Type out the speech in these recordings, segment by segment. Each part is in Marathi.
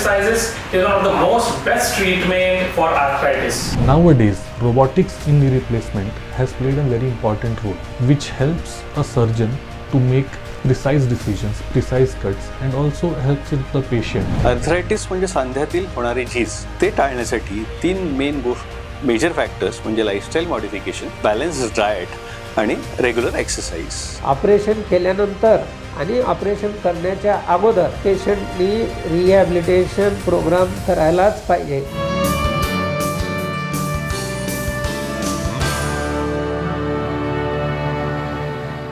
exercises is one of the most best treatment for arthritis. Nowadays, robotics in knee replacement has played a very important role, which helps a surgeon to make precise decisions, precise cuts, and also helps the patient. Arthritis म्हणजे सांध्यातील होणारी झीज ते टाळण्यासाठी तीन मेजर फॅक्टर्स म्हणजे लाईफस्टाईल मॉडिफिकेशन, बॅलन्स्ड डाएट आणि रेग्युलर एक्सरसाइज. ऑपरेशन केल्यानंतर आणि ऑपरेशन करण्याच्या अगोदर पेशंटनी रिहॅबिलिटेशन प्रोग्राम करायलाच पाहिजे.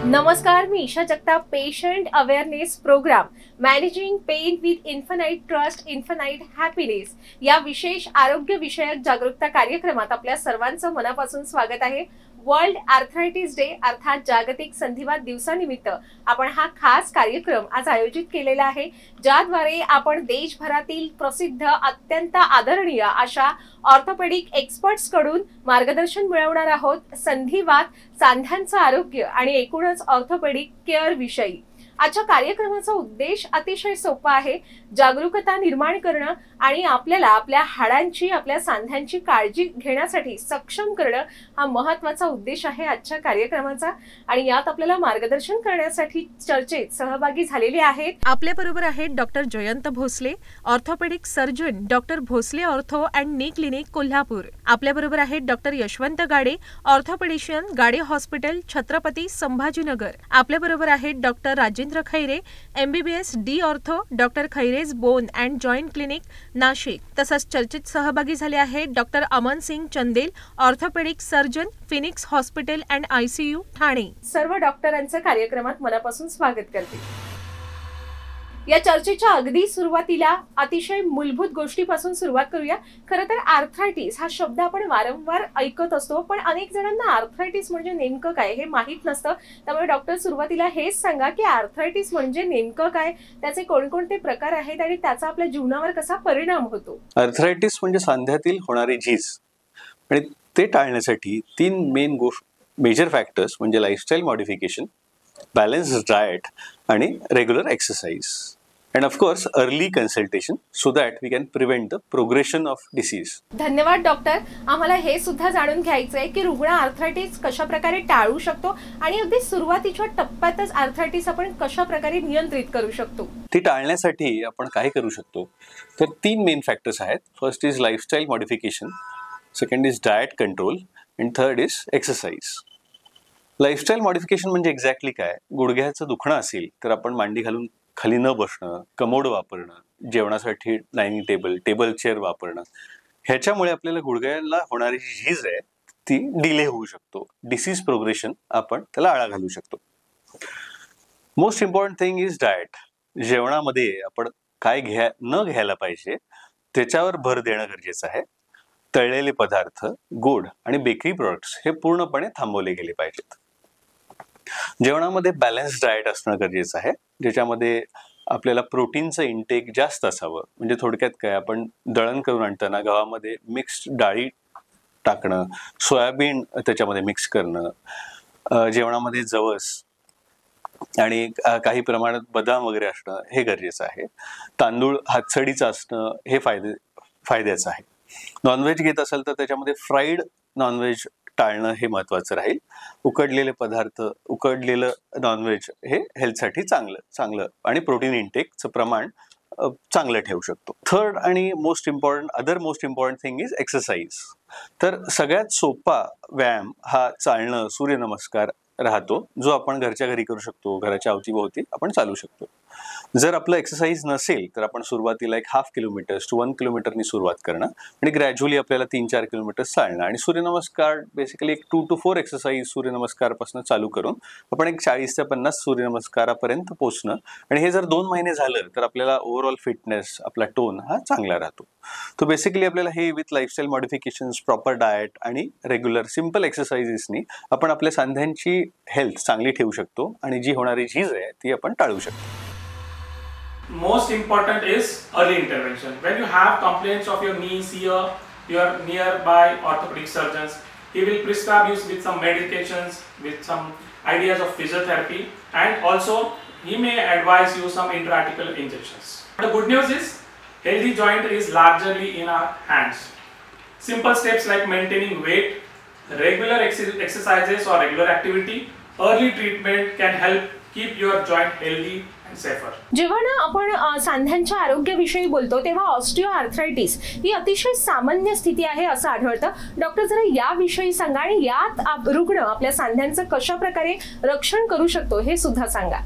नमस्कार, मी Isha Jagtap. Patient awareness program managing pain with infinite trust infinite happiness या विशेष आरोग्य विषयक जागरूकता कार्यक्रमात आपल्या सर्वांचं मनापासून स्वागत आहे. वर्ल्ड आर्थरायटिस डे अर्थात जागतिक संधिवात दिवसानिमित्त आपण हा खास कार्यक्रम आज आयोजित केलेला आहे, ज्याद्वारे आपण देशभरातील प्रसिद्ध अत्यंत आदरणीय अशा ऑर्थोपेडिक एक्सपर्ट्स कडून मार्गदर्शन मिळवणार आहोत संधिवात, सांध्यांचं आरोग्य आणि एकूणच ऑर्थोपेडिक केअर विषयी. आजच्या कार्यक्रमाचा उद्देश अतिशय सोपा आहे, जागरूकता निर्माण करणं आणि आपल्याला आपल्या हाडांची, आपल्या सांध्यांची काळजी घेण्यासाठी सक्षम करणं हा महत्त्वाचा उद्देश आहे आजच्या कार्यक्रमाचा. आणि यात आपल्याला मार्गदर्शन करण्यासाठी चर्चेत सहभागी झालेले आहेत. आपल्या बरोबर आहेत doctor Jayant Bhosale, orthopaedic surgeon, doctor Bhosale ortho and knee clinic, Kolhapur. आपल्या बरोबर आहेत doctor Yashwant Gade, orthopaedician, Gade hospital, Chhatrapati Sambhajinagar. आपल्या बरोबर आहेत doctor Rajendra Khaire, MBBS D ortho, doctor Khaire's bone and joint clinic, Nashik. तसंच चर्चेत सहभागी झाले आहेत doctor Aman Singh Chandel, orthopaedic surgeon, phoenix hospital and ICU, Thane. सर्व डॉक्टरांचं कार्यक्रमात मनापासून स्वागत करते. या चर्चेच्या अगदी सुरुवातीला अतिशय मूलभूत गोष्टीपासून सुरुवात करूया. खरं तर आर्थरायटिस हा शब्द आपण वारंवार ऐकत असतो, पण अनेक जणांना आर्थरायटिस म्हणजे नेमकं काय हे माहीत नसतं. त्यामुळे डॉक्टर सुरुवातीला हेच सांगा की आर्थरायटिस म्हणजे नेमकं काय, त्याचे कोणकोणते प्रकार आहेत आणि त्याचा आपल्या जीवनावर कसा परिणाम होतो. आर्थरायटिस म्हणजे सांध्यातील होणारी झीज आणि ते टाळण्यासाठी तीन मेजर फॅक्टर्स म्हणजे लाईफस्टाईल मॉडिफिकेशन, बॅलन्स्ड डाएट आणि regular exercise. And of course, early consultation so that we can prevent the progression of disease. धन्यवाद डॉक्टर. आम्हाला हे सुद्धा जाणून घ्यायचं आहे की रुग्ण आर्थरायटिस कशा प्रकारे टाळू शकतो आणि अगदी सुरुवातीच्या टप्प्यातच आर्थरायटिस आपण कशा प्रकारे नियंत्रित करू शकतो. ती टाळण्यासाठी आपण काय करू शकतो तर तीन मेन फॅक्टर्स आहेत. First is lifestyle modification, second is diet control and third is exercise. Lifestyle modification म्हणजे एक्झॅक्टली काय, गुडघ्याचं दुखणं असेल तर आपण मांडी घालून खाली न बसणं, कमोड वापरणं, जेवणासाठी डायनिंग टेबल चेअर वापरणं, ह्याच्यामुळे आपल्याला गुडघ्याला होणारी जी झीज आहे ती डिले होऊ शकतो. डिसीज प्रोग्रेशन आपण त्याला आळा घालू शकतो. Most important thing is diet. जेवणामध्ये आपण काय न घ्यायला पाहिजे त्याच्यावर भर देणं गरजेचं आहे. तळलेले पदार्थ, गोड आणि बेकरी प्रोडक्ट्स हे पूर्णपणे थांबवले गेले पाहिजेत. जेवणामध्ये बॅलन्स डाएट असणं गरजेचं आहे, ज्याच्यामध्ये आपल्याला प्रोटीनचं इंटेक जास्त असावं. म्हणजे थोडक्यात काय, आपण दळण करून आणताना गव्हामध्ये मिक्स्ड डाळी टाकणं, सोयाबीन त्याच्यामध्ये मिक्स करणं, जेवणामध्ये जवस आणि काही प्रमाणात बदाम वगैरे असणं हे गरजेचं आहे. तांदूळ हातसडीचं असणं हे फायद्याचं आहे. नॉनव्हेज घेत असेल तर त्याच्यामध्ये फ्राईड नॉनव्हेज टाळणं हे महत्वाचं राहील. उकडलेले पदार्थ, उकडलेलं नॉनव्हेज हे हेल्थसाठी चांगलं आणि प्रोटीन इंटेकचं प्रमाण चांगलं ठेवू शकतो. थर्ड आणि most important thing is exercise. तर सगळ्यात सोपा व्यायाम हा चालणं, सूर्यनमस्कार राहतो, जो आपण घरच्या घरी करू शकतो. घराच्या अवतीभोवती आपण चालू शकतो. जर आपलं एक्सरसाइज नसेल तर आपण सुरुवातीला 1.5 किलोमीटर to 1 किलोमीटरनी सुरुवात करणं आणि ग्रॅज्युअली आपल्याला 3-4 किलोमीटर चालणं आणि सूर्यनमस्कार बेसिकली 2 to 4 एक्सरसाइज सूर्यनमस्कारपासून चालू करून आपण 40 ते 50 सूर्यनमस्कारापर्यंत पोहोचणं. आणि हे जर 2 महिने झालं तर आपल्याला ओव्हरऑल फिटनेस, आपला टोन हा चांगला राहतो. तो बेसिकली आपल्याला हे with lifestyle modifications, proper diet आणि रेग्युलर सिम्पल एक्सरसाइजेसनी आपण आपल्या सांध्यांची हेल्थ चांगली ठेवू शकतो आणि जी होणारी झीज आहे ती आपण टाळू शकतो. Most important is early intervention. When you have complaints of your knee, see your nearby orthopedic surgeons. He will prescribe you with some medications, with some ideas of physiotherapy, and also he may advise you some intra-articular injections. The good news is Healthy joint is largely in our hands. Simple steps like maintaining weight, regular exercises or regular activity, early treatment can help keep your joint healthy and safer. जेव्हा ना आपण सांध्यांच्या आरोग्याविषयी बोलतो तेव्हा ऑस्टिओआर्थरायटिस ही अतिशय सामान्य स्थिती आहे असं आढळतं. डॉक्टर जरा याविषयी सांगा आणि यात रुग्ण आपल्या सांध्यांचं कशा प्रकारे रक्षण करू शकतो हे सुद्धा सांगा.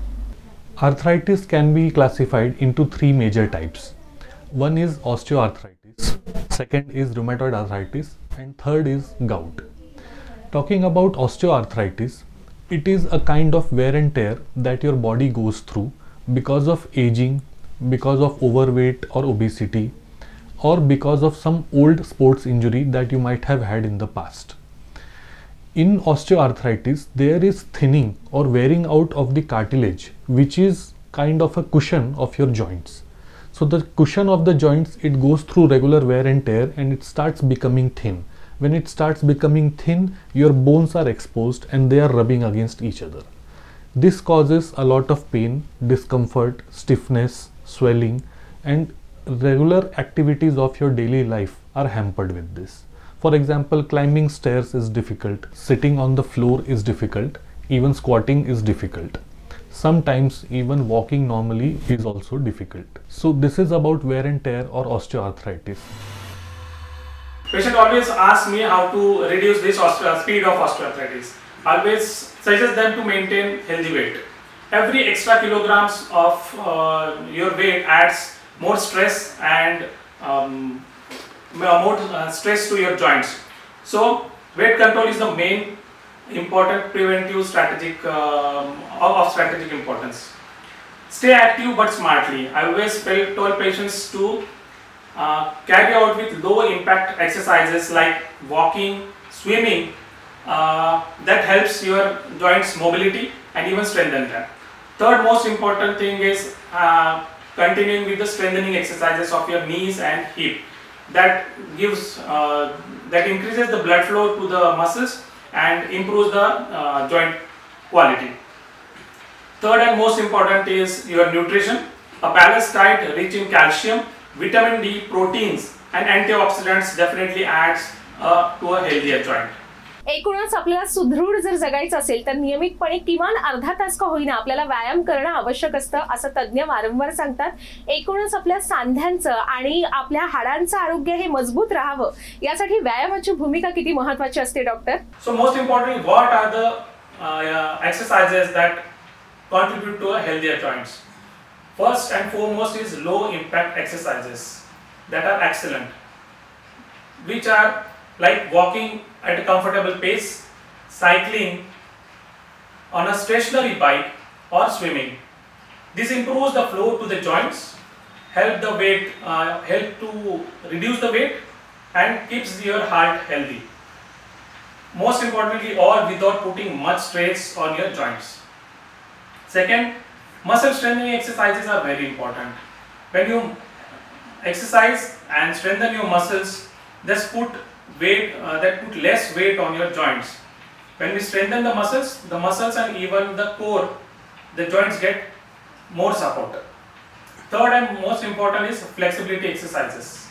Arthritis can be classified into three major types. One is osteoarthritis, second is rheumatoid arthritis, and third is gout. Talking about osteoarthritis, it is a kind of wear and tear that your body goes through because of aging, because of overweight or obesity, or because of some old sports injury that you might have had in the past. In osteoarthritis, there is thinning or wearing out of the cartilage, which is kind of a cushion of your joints. So the cushion of the joints, it goes through regular wear and tear and it starts becoming thin. When it starts becoming thin, your bones are exposed and they are rubbing against each other. This causes a lot of pain, discomfort, stiffness, swelling, and regular activities of your daily life are hampered with this. For example, climbing stairs is difficult, sitting on the floor is difficult, even squatting is difficult. Sometimes even walking normally is also difficult. So this is about wear and tear or osteoarthritis. Patient always asks me how to reduce this speed of osteoarthritis. Always suggest them to maintain healthy weight. Every extra kilograms of your weight adds more stress and more stress to your joints. So weight control is the main important preventive strategic of strategic importance. Stay active but smartly. I always tell patients to carry out with low impact exercises like walking, swimming, that helps your joints mobility and even strengthen them. Third most important thing is continuing with the strengthening exercises of your knees and hip. That gives that increases the blood flow to the muscles and improves the joint quality. Third and most important is your nutrition. A balanced diet rich in calcium, vitamin D, proteins and antioxidants definitely adds to a healthier joint. एकूणच आपल्याला सुदृढ जर जगायचं असेल तर नियमितपणे किमान अर्धा तास का होईना आपल्याला व्यायाम करणं आवश्यक असतं असं तज्ञ वारंवार सांगतात. एकूणच आपल्या सांध्यांचं आणि आपल्या हाडांचं आरोग्य हे मजबूत राहावं यासाठी व्यायामाची भूमिका किती महत्त्वाची असते doctor? So most importantly, what are the exercises that contribute to a healthier joints? First and foremost is low impact exercises that are excellent, which are like walking at a comfortable pace, cycling on a stationary bike or swimming. This improves the flow to the joints, help to reduce the weight and keeps your heart healthy. Most importantly, all without putting much stress on your joints. Second, muscle strengthening exercises are very important. When you exercise and strengthen your muscles, just put less weight on your joints. When we strengthen the muscles and even the core, the joints get more support. Third and most important is flexibility exercises.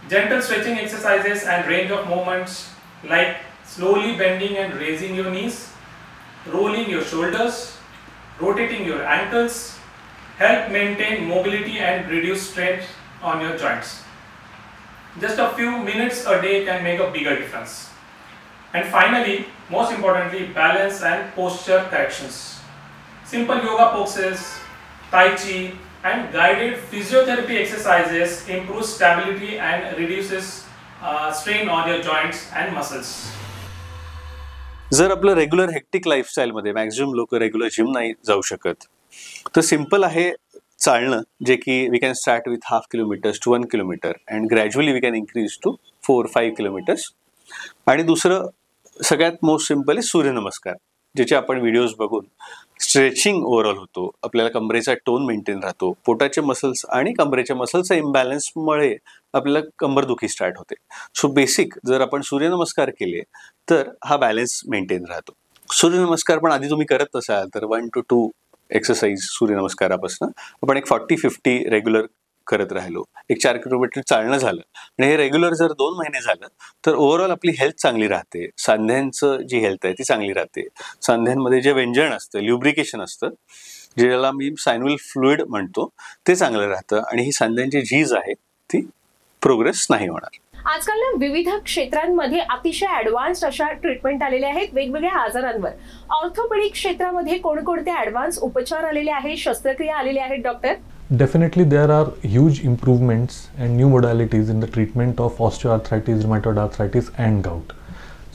Gentle stretching exercises and range of movements like slowly bending and raising your knees, rolling your shoulders, rotating your ankles help maintain mobility and reduce strain on your joints. Just a few minutes a day can make a bigger difference. And finally, most importantly, balance and posture corrections. Simple yoga poses, tai chi and guided physiotherapy exercises improve stability and reduces strain on your joints and muscles. जर आपलं रेग्युलर हेक्टिक लाईफस्टाईल मध्ये मॅक्झिमम लोक रेग्युलर जिम नाही जाऊ शकत तर सिंपल आहे चालणं, जे की we can start with 1/2 kilometres to 1 kilometre and gradually we can increase to 4-5 kilometres. आणि दुसरं सगळ्यात मोस्ट सिंपल आहे सूर्यनमस्कार, ज्याचे आपण व्हिडिओज बघून स्ट्रेचिंग ओव्हरऑल होतो, आपल्याला कमरेचा टोन मेंटेन राहतो, पोटाचे मसल्स आणि कमरेच्या मसल्सच्या इम्बॅलन्समुळे आपल्याला कंबरदुखी स्टार्ट होते. सो बेसिक जर आपण सूर्यनमस्कार केले तर हा बॅलन्स मेंटेन राहतो. सूर्यनमस्कार पण आधी तुम्ही करत नसाल तर 1 to 2 एक्सरसाइज सूर्यनमस्कारापासून आपण एक 40-50 रेग्युलर करत राहिलो, एक 4 किलोमीटर चालणं झालं आणि हे रेग्युलर जर 2 महिने झालं तर ओव्हरऑल आपली हेल्थ चांगली राहते. सांध्यांचं जी हेल्थ आहे ती चांगली राहते. सांध्यांमध्ये जे व्यंजन असतं, ल्युब्रिकेशन असतं, ज्याला मी सायनल फ्लुइड म्हणतो, ते चांगलं राहतं आणि ही सांध्यांची झीज आहे ती प्रोग्रेस नाही होणार. आजकाल ना विविध क्षेत्रांमध्ये अतिशय ॲडव्हान्स्ड अशा ट्रीटमेंट आलेल्या आहेत वेगवेगळ्या आजारांवर. ऑर्थोपेडिक क्षेत्रामध्ये कोणकोणते ॲडव्हान्स उपचार आलेले आहेत, शस्त्रक्रिया आलेल्या आहेत doctor? Definitely there are huge improvements and new modalities in the treatment of osteoarthritis, rheumatoid arthritis and gout.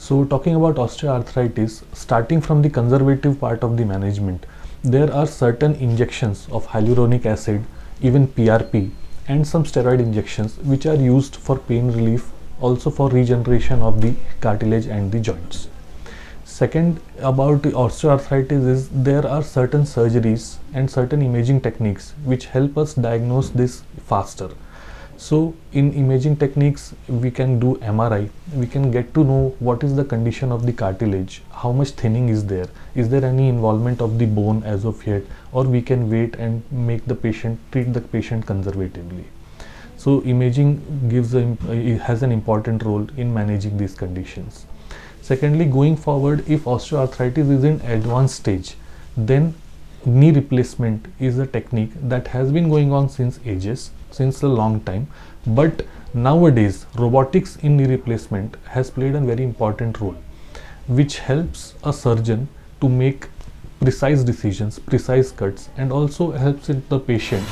So talking about osteoarthritis, starting from the conservative part of the management, there are certain injections of hyaluronic acid, even PRP, and some steroid injections which are used for pain relief, also for regeneration of the cartilage and the joints. Second, about osteoarthritis is there are certain surgeries and certain imaging techniques which help us diagnose this faster. So in imaging techniques we can do MRI, we can get to know what is the condition of the cartilage, how much thinning is there any involvement of the bone as of yet, or we can wait and treat the patient conservatively. So imaging has an important role in managing these conditions. Secondly, going forward, if osteoarthritis is in advanced stage, then knee replacement is a technique that has been going on since ages, since a long time, but nowadays robotics in knee replacement has played a very important role, which helps a surgeon to make precise decisions, precise cuts, and also helps the patient,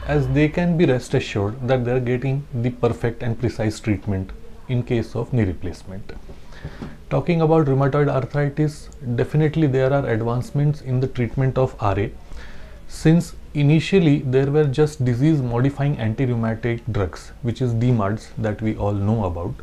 as they can be rest assured that they are getting the perfect and precise treatment in case of knee replacement. Talking about rheumatoid arthritis, definitely there are advancements in the treatment of RA. Since initially there were just disease modifying anti-rheumatic drugs, which is DMARDs that we all know about,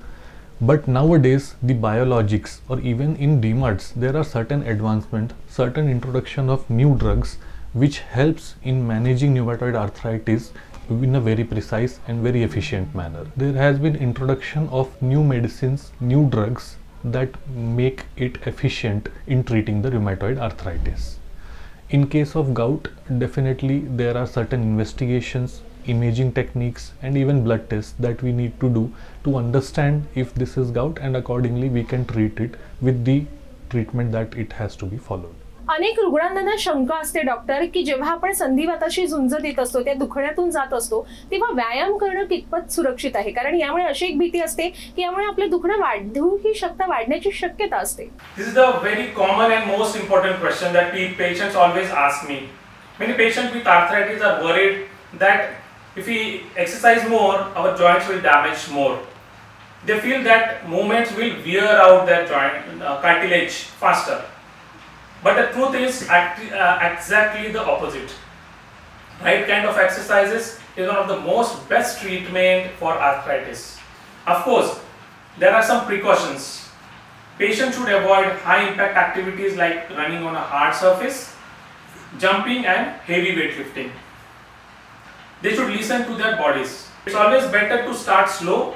but nowadays the biologics, or even in DMARDs there are certain advancements, certain introduction of new drugs which helps in managing rheumatoid arthritis in a very precise and very efficient manner. There has been introduction of new medicines, new drugs that make it efficient in treating the rheumatoid arthritis. In case of gout, definitely there are certain investigations, imaging techniques, and even blood tests that we need to do to understand if this is gout, and accordingly we can treat it with the treatment that it has to be followed. अनेक रुग्णांना शंका असते डॉक्टर की जेव्हा आपण संधिवाताशी झुंज देत असतो, त्या दुखण्यातून जात असतो, तेव्हा व्यायाम करणं कितपत सुरक्षित आहे? कारण यामुळे अशी एक भीती असते की यामुळे आपले दुखणं वाढण्याची शक्यता असते. This is the very common and most important question that patients always ask me. Many patients with arthritis are worried that if we exercise more, our joints will damage more. They feel that movements will wear out their joint cartilage faster. But the truth is exactly the opposite. Right kind of exercises is one of the most best treatment for arthritis. Of course, there are some precautions. Patients should avoid high impact activities like running on a hard surface, jumping and heavy weightlifting. They should listen to their bodies. It's always better to start slow,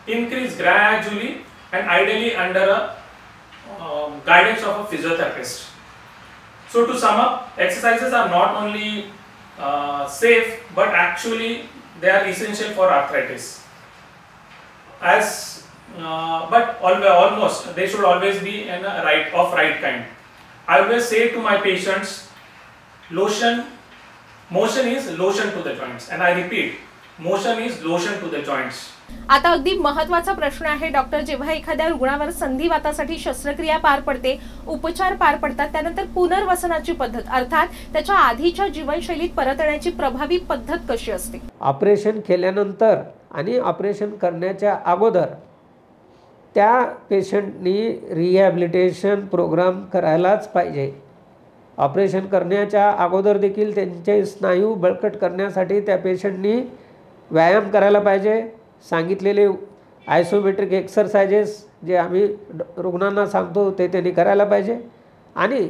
increase gradually, and ideally under a guidance of a physiotherapist. So to sum up, exercises are not only safe but actually they are essential for arthritis. But almost they should always be in a right kind. I always say to my patients, motion is lotion to the joints, and I repeat, motion is lotion to the joints. आता अगदी महत्त्वाचा प्रश्न आहे डॉक्टर, जेव्हा एखाद्या रुग्णावर संधिवातासाठी शस्त्रक्रिया पार पडते, उपचार पार पडतात, त्यानंतर पुनर्वसनाची पद्धत अर्थात त्याच्या आधीच्या जीवनशैलीत परत येण्याची प्रभावी पद्धत कशी असते? ऑपरेशन केल्यानंतर आणि ऑपरेशन करण्याच्या अगोदर त्या पेशंटनी रिहॅबिलिटेशन प्रोग्राम करायलाच पाहिजे. ऑपरेशन करण्याच्या अगोदर देखील त्यांचे स्नायू बळकट करण्यासाठी त्या पेशंटनी व्यायाम करायला पाहिजे. सांगितलेले आयसोमेट्रिक एक्सरसाइजेस जे आम्ही रुग्णांना सांगतो ते त्यांनी करायला पाहिजे. आणि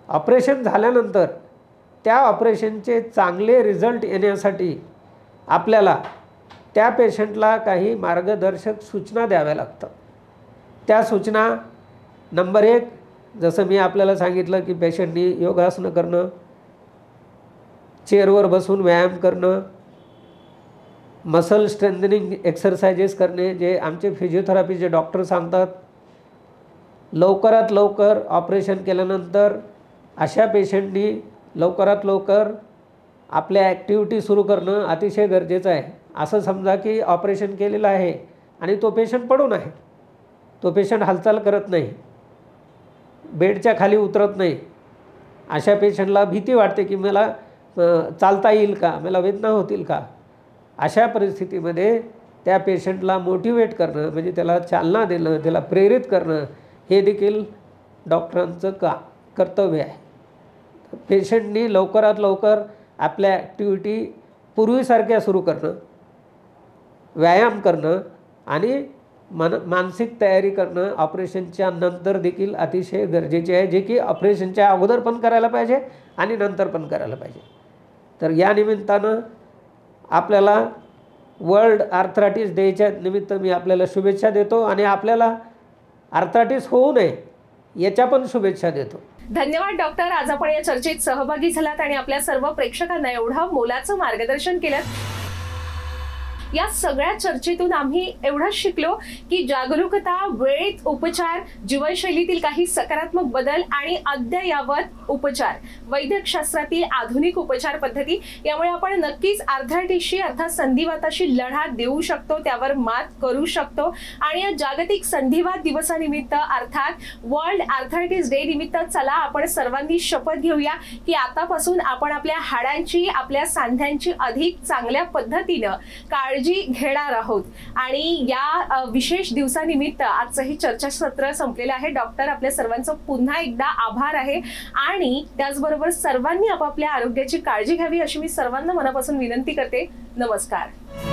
ऑपरेशन झाल्यानंतर त्या ऑपरेशनचे चांगले रिझल्ट येण्यासाठी आपल्याला त्या पेशंटला काही मार्गदर्शक सूचना द्याव्या लागतात. त्या सूचना नंबर 1, जसं मी आपल्याला सांगितलं की पेशंटनी योगासनं करणं, चेअरवर बसून व्यायाम करणं, मसल स्ट्रेंथनिंग एक्सरसाइजेस करणे, जे आमचे फिजिओथेरपीचे डॉक्टर सांगतात. लवकरात लवकर ऑपरेशन केल्यानंतर अशा पेशंटनी लवकरात लवकर आपल्या ॲक्टिव्हिटी सुरू करणं अतिशय गरजेचं आहे. असं समजा की ऑपरेशन केलेलं आहे आणि तो पेशंट पडून आहे, तो पेशंट हालचाल करत नाही, बेडच्या खाली उतरत नाही. अशा पेशंटला भीती वाटते की मला चालता येईल का, मला वेदना होतील का. अशा परिस्थितीमध्ये त्या पेशंटला मोटिवेट करणं, म्हणजे त्याला चालना देणं, त्याला प्रेरित करणं, हे देखील डॉक्टरांचं कर्तव्य आहे. पेशंटनी लवकरात लवकर आपल्या ॲक्टिव्हिटी पूर्वीसारख्या सुरू करणं, व्यायाम करणं आणि मानसिक तयारी करणं ऑपरेशनच्या नंतर देखील अतिशय गरजेचे आहे, जे की ऑपरेशनच्या अगोदर पण करायला पाहिजे आणि नंतर पण करायला पाहिजे. तर या निमित्तानं आपल्याला वर्ल्ड आर्थरायटिस डेच्या निमित्त मी आपल्याला शुभेच्छा देतो आणि आपल्याला आर्थरायटिस होऊ नये याच्या पण शुभेच्छा देतो. धन्यवाद डॉक्टर. आज आपण या चर्चेत सहभागी झालात आणि आपल्या सर्व प्रेक्षकांना एवढं मोलाचं मार्गदर्शन केलं. या सगळ्या चर्चेतून आम्ही एवढंच शिकलो की जागरूकता, वेळेत उपचार, जीवनशैलीतील काही सकारात्मक बदल आणि अद्ययावत उपचार, वैद्यकशास्त्रातील आधुनिक उपचार पद्धती, यामुळे आपण नक्कीच आर्थरायटिसशी अर्थात संधिवाताशी लढा देऊ शकतो, त्यावर मात करू शकतो. आणि या जागतिक संधिवात दिवसानिमित्त अर्थात वर्ल्ड आर्थरायटिस डे निमित्त चला आपण सर्वांनी शपथ घेऊया की आतापासून आपण आपल्या हाडांची, आपल्या सांध्यांची अधिक चांगल्या पद्धतीनं काळजी घेणार आहोत. आणि या विशेष दिवसानिमित्त आजचं हे चर्चासत्र संपलेलं आहे. डॉक्टर, आपल्या सर्वांचं पुन्हा एकदा आभार आहे आणि त्याचबरोबर सर्वांनी आपापल्या आरोग्याची काळजी घ्यावी अशी मी सर्वांना मनापासून विनंती करते. नमस्कार.